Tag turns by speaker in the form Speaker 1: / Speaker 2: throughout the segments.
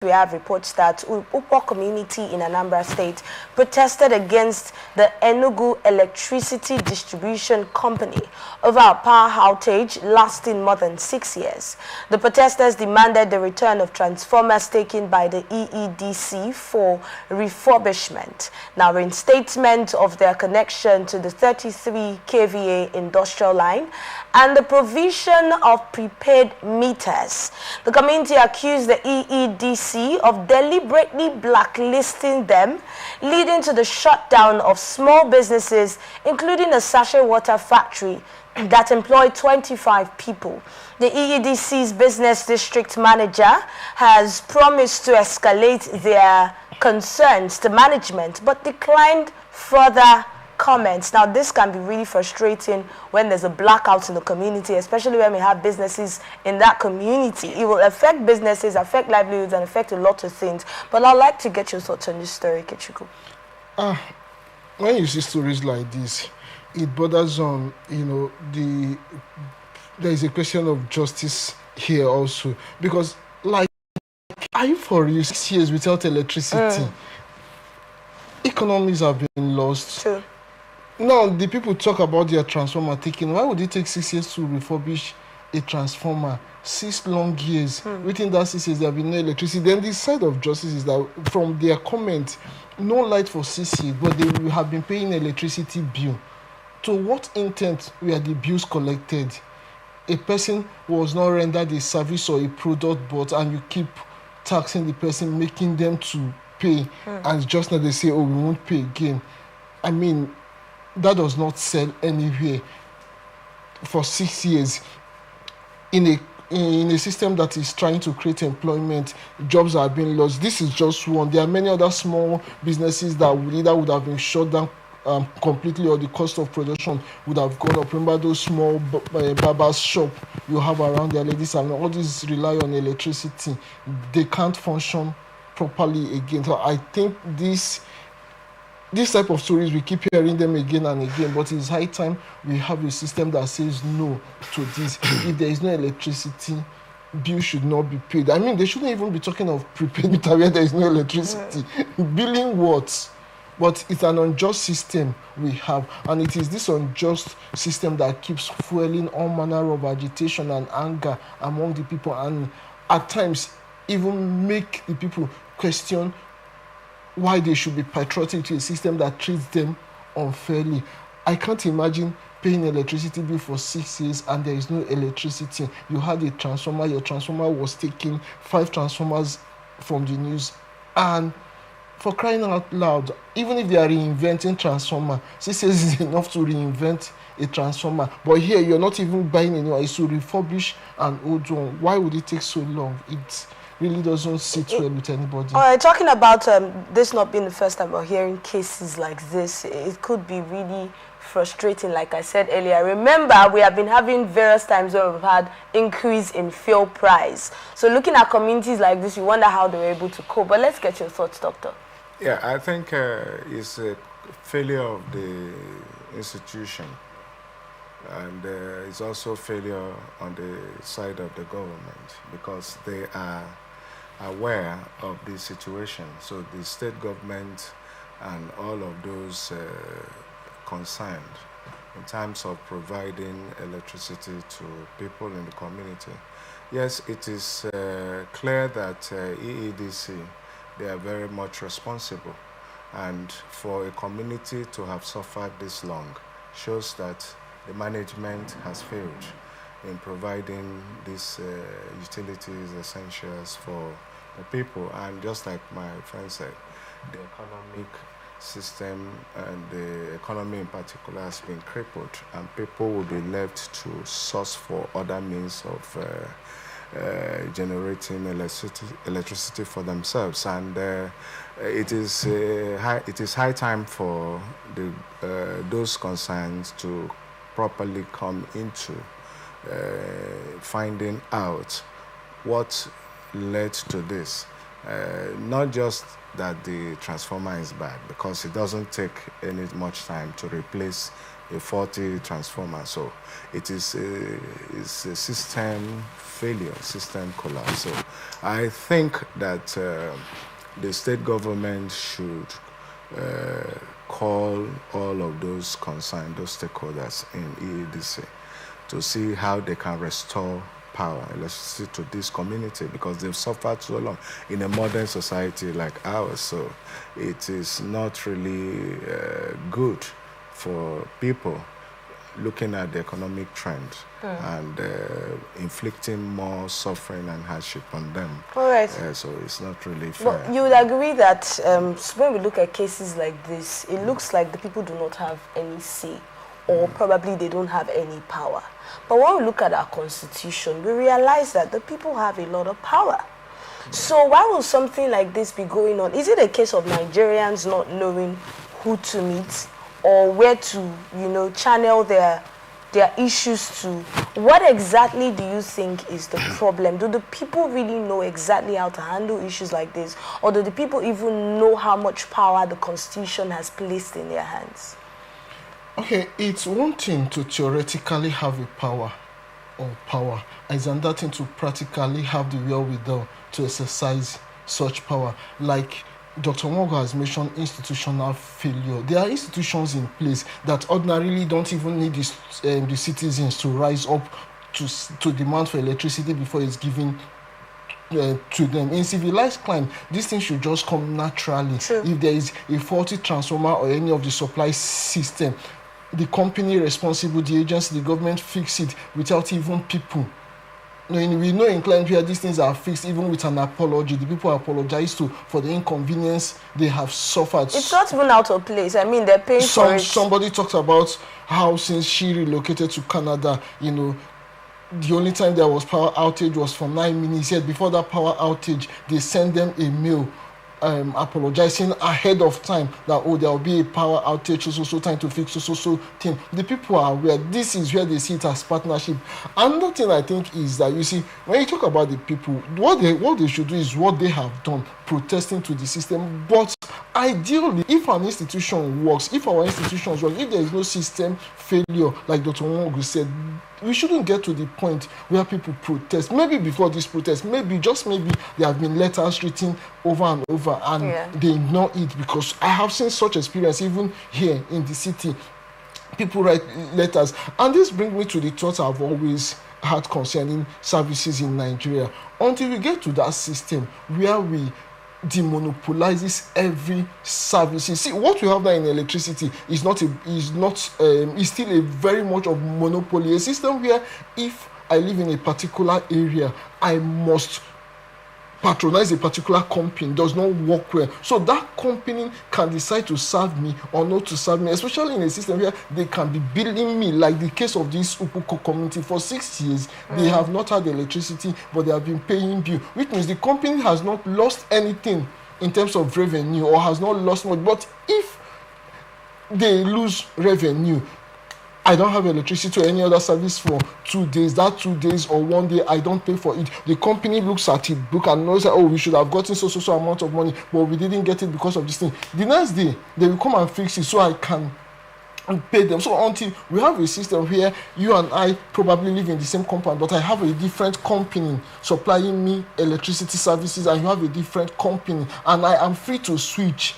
Speaker 1: We have reports that Ukpor Community in Anambra State protested against the Enugu Electricity Distribution Company over a power outage lasting more than 6 years. The protesters demanded the return of transformers taken by the EEDC for refurbishment, now reinstatement of their connection to the 33 kVA industrial line, and the provision of prepaid meters. The community accused the EEDC of deliberately blacklisting them, leading to the shutdown of small businesses, including a sachet water factory that employed 25 people. The EEDC's business district manager has promised to escalate their concerns to management, but declined further comments. Now, this can be really frustrating when there's a blackout in the community, especially when we have businesses in that community. It will affect businesses, affect livelihoods, and affect a lot of things. But I'd like to get your thoughts on this story, Kechuku.
Speaker 2: When you see stories like this, it borders on, there is a question of justice here also. Because, are you for real 6 years without electricity? Economies have been lost.
Speaker 1: True.
Speaker 2: Now, the people talk about their transformer taking. Why would it take 6 years to refurbish a transformer? 6 long years. Within that 6 years, there have been no electricity. Then the side of justice is that from their comment, no light for 6 years, but they will have been paying electricity bill. To what intent were the bills collected? A person was not rendered a service or a product bought, and you keep taxing the person, making them to pay, and just now they say, oh, we won't pay again. I mean, that does not sell anywhere. For 6 years in a system that is trying to create employment, jobs are being lost. This is just one. There are many other small businesses that either would have been shut down completely, or the cost of production would have gone up. Remember those small barber's shop you have around there, ladies, and all these rely on electricity. They can't function properly again. So I think this type of stories, we keep hearing them again and again, but it's high time we have a system that says no to this. If there is no electricity, bill should not be paid. I mean, they shouldn't even be talking of prepaid meter where there is no electricity. Billing what? But it's an unjust system we have, and it is this unjust system that keeps fueling all manner of agitation and anger among the people, and at times even make the people question why they should be patriotic to a system that treats them unfairly. I can't imagine paying electricity bill for 6 years and there is no electricity. You had a transformer, your transformer was taking 5 transformers from the news, and for crying out loud, even if they are reinventing transformer, 6 years is enough to reinvent a transformer. But here, you're not even buying anyone. It's to refurbish an old one. Why would it take so long? It really doesn't sit well with anybody.
Speaker 1: Talking about this not being the first time we're hearing cases like this, it could be really frustrating, like I said earlier. Remember, we have been having various times where we've had increase in fuel price. So looking at communities like this, you wonder how they were able to cope. But let's get your thoughts, Doctor.
Speaker 3: Yeah, I think it's a failure of the institution, and it's also failure on the side of the government, because they are aware of the situation. So the state government and all of those concerned in terms of providing electricity to people in the community. Yes, it is clear that EEDC, they are very much responsible, and for a community to have suffered this long shows that the management has failed in providing these utilities, essentials for the people. And just like my friend said, the economic system and the economy in particular has been crippled, and people will be left to source for other means of generating electricity for themselves. And it is high time for those concerns to properly come into finding out what led to this. Not just that the transformer is bad, because it doesn't take much time to replace a faulty transformer. So it is a system failure, system collapse. So I think that the state government should call all of those concerned, those stakeholders in EEDC, to see how they can restore power, electricity to this community, because they've suffered so long in a modern society like ours. So it is not really good for people looking at the economic trend and inflicting more suffering and hardship on them.
Speaker 1: All right.
Speaker 3: So it's not really fair.
Speaker 1: But you would agree that when we look at cases like this, it looks like the people do not have any say, or probably they don't have any power. But when we look at our constitution, we realize that the people have a lot of power. So why will something like this be going on? Is it a case of Nigerians not knowing who to meet or where to, channel their issues to? What exactly do you think is the problem? Do the people really know exactly how to handle issues like this? Or do the people even know how much power the Constitution has placed in their hands?
Speaker 2: Okay, it's one thing to theoretically have a power, it's another thing to practically have the wherewithal to exercise such power. Like Dr. Nwogo has mentioned, institutional failure. There are institutions in place that ordinarily don't even need the citizens to rise up to demand for electricity before it's given to them. In civilized climate, this thing should just come naturally.
Speaker 1: True.
Speaker 2: If there is a faulty transformer or any of the supply system, the company responsible, the agency, the government fix it without even people. We know in climate where these things are fixed even with an apology. The people apologize for the inconvenience they have suffered.
Speaker 1: It's not even out of place. I mean, they're paying for it.
Speaker 2: Somebody talked about how since she relocated to Canada, the only time there was power outage was for 9 minutes. Yet before that power outage, they sent them a mail apologizing ahead of time that there will be a power outage, so time to fix so thing. The people are aware. This is where they see it as partnership. Another thing I think is that, you see, when you talk about the people, what they should do is what they have done, protesting to the system. But ideally, if an institution works, if our institutions work, if there is no system failure, like Dr. Nwogo said, we shouldn't get to the point where people protest. Maybe before this protest, maybe there have been letters written over and over and they ignore it, because I have seen such experience even here in the city. People write letters, and this brings me to the thought I've always had concerning services in Nigeria. Until we get to that system where we demonopolizes every service. See, what we have now in electricity is still a very much of monopoly. A system where if I live in a particular area, I must patronize a particular company. Does not work well. So that company can decide to serve me or not to serve me, especially in a system where they can be billing me, like the case of this Ukpor Community. For 6 years, they have not had electricity, but they have been paying bill, which means the company has not lost anything in terms of revenue or has not lost much. But if they lose revenue, I don't have electricity or any other service for 2 days. That 2 days or 1 day, I don't pay for it. The company looks at it, book, and knows that, we should have gotten so amount of money, but we didn't get it because of this thing. The next day, they will come and fix it so I can pay them. So until we have a system where you and I probably live in the same compound, but I have a different company supplying me electricity services, and you have a different company, and I am free to switch.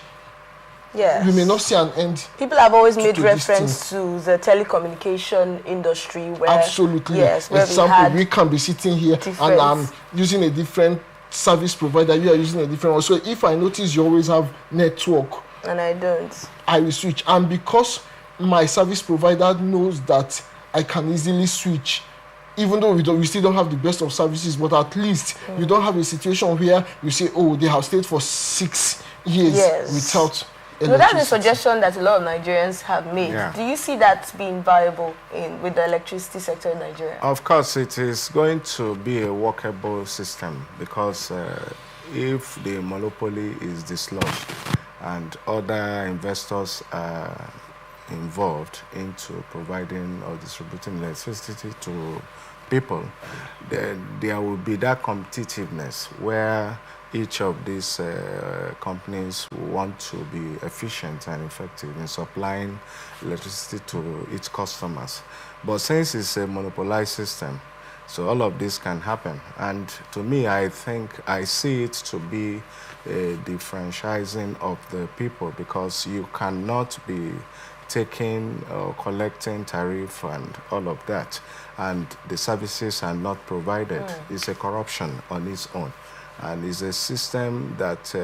Speaker 1: Yes.
Speaker 2: We may not see an end.
Speaker 1: People have always made reference to the telecommunication industry where...
Speaker 2: Absolutely.
Speaker 1: Yes, where
Speaker 2: example, we can be sitting here and I'm using a different service provider, you are using a different one. So if I notice you always have network...
Speaker 1: and I don't,
Speaker 2: I will switch. And because my service provider knows that I can easily switch, even though we still don't have the best of services, but at least you don't have a situation where you say, they have stayed for 6 years without...
Speaker 1: So that's a suggestion that a lot of Nigerians have made. Yeah. Do you see that being viable with the electricity sector in Nigeria?
Speaker 3: Of course, it is going to be a workable system, because if the monopoly is dislodged and other investors are involved into providing or distributing electricity to people, then there will be that competitiveness where each of these companies want to be efficient and effective in supplying electricity to its customers. But since it's a monopolized system, so all of this can happen. And to me, I think I see it to be a defranchising of the people, because you cannot be taking or collecting tariff and all of that, and the services are not provided. It's a corruption on its own. And it's a system that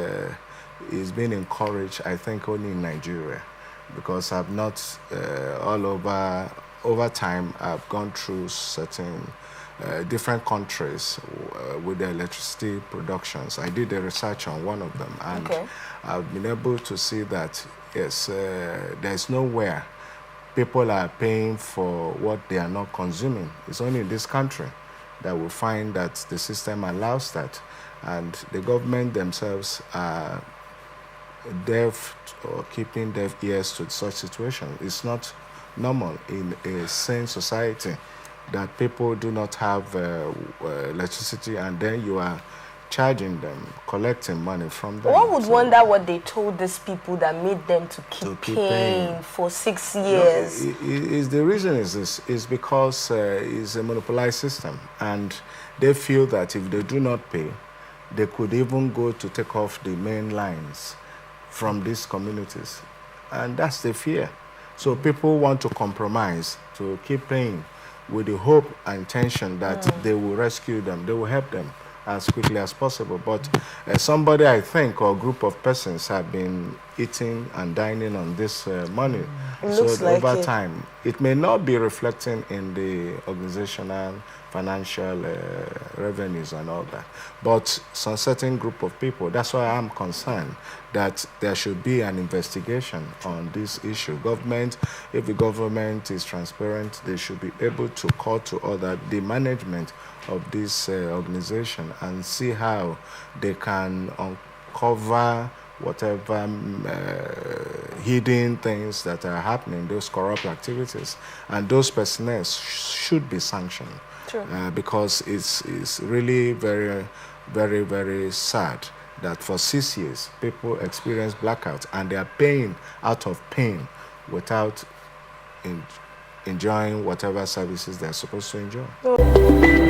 Speaker 3: is being encouraged, I think, only in Nigeria, because I've not, over time, I've gone through certain different countries with the electricity productions. I did a research on one of them, and I've been able to see that, yes, there's nowhere people are paying for what they are not consuming. It's only in this country that we find that the system allows that. And the government themselves are deaf or keeping deaf ears to such situations. It's not normal in a sane society that people do not have electricity, and then you are charging them, collecting money from them.
Speaker 1: One would wonder what they told these people that made them to keep paying for 6 years.
Speaker 3: No, the reason is because it's a monopolized system, and they feel that if they do not pay, they could even go to take off the main lines from these communities. And that's the fear. So people want to compromise, to keep paying, with the hope and intention that they will rescue them, they will help them as quickly as possible. But somebody, I think, or a group of persons have been eating and dining on this money. So like over time, it may not be reflecting in the organizational financial revenues and all that. But some certain group of people, that's why I'm concerned that there should be an investigation on this issue. Government, if the government is transparent, they should be able to call to order the management of this organization and see how they can uncover whatever hidden things that are happening, those corrupt activities, and those personnel should be sanctioned. Because it's really very, very, very sad that for 6 years people experience blackout and they are paying out of pain without enjoying whatever services they're supposed to enjoy.